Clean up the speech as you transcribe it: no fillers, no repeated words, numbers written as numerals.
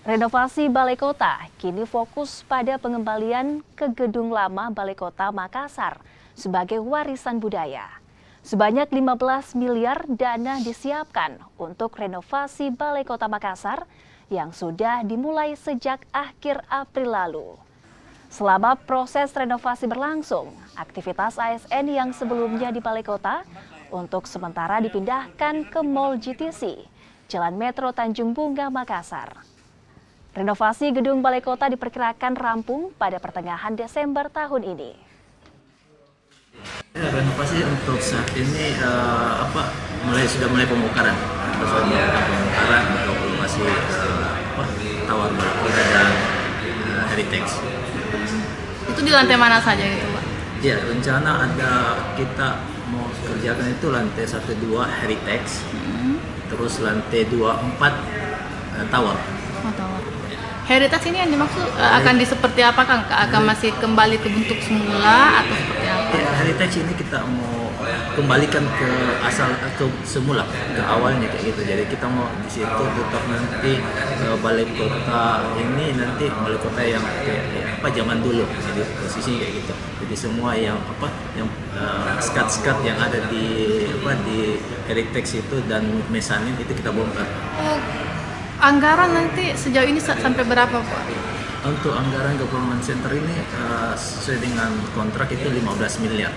Renovasi Balai Kota kini fokus pada pengembalian ke gedung lama Balai Kota Makassar sebagai warisan budaya. Sebanyak 15 miliar dana disiapkan untuk renovasi Balai Kota Makassar yang sudah dimulai sejak akhir April lalu. Selama proses renovasi berlangsung, aktivitas ASN yang sebelumnya di Balai Kota untuk sementara dipindahkan ke Mall GTC, Jalan Metro Tanjung Bunga, Makassar. Renovasi gedung Balai Kota diperkirakan rampung pada pertengahan Desember tahun ini. Renovasi untuk saat ini sudah mulai pembongkaran, untuk lokasi Tower Balai Kota dan Heritage. Itu di lantai mana saja gitu, Pak? Ya, rencana ada kita mau kerjakan itu lantai 1-2 Heritage, terus lantai 2-4 Tower. Oh, Tower. Heritage ini yang dimaksud akan seperti apa, Kang? Akan masih kembali ke bentuk semula atau seperti apa? Ya, Heritage ini kita mau kembalikan ke asal atau semula, ke awalnya kayak gitu. Jadi kita mau di situ tetap nanti Balai Kota ini nanti Balai Kota yang kayak zaman dulu. Jadi posisinya kayak gitu. Jadi semua yang skat-skat yang ada di Heritage itu dan mezanin itu kita bongkar. Anggaran nanti sejauh ini sampai berapa, Pak? Untuk anggaran Government Center ini sesuai dengan kontrak itu 15 miliar.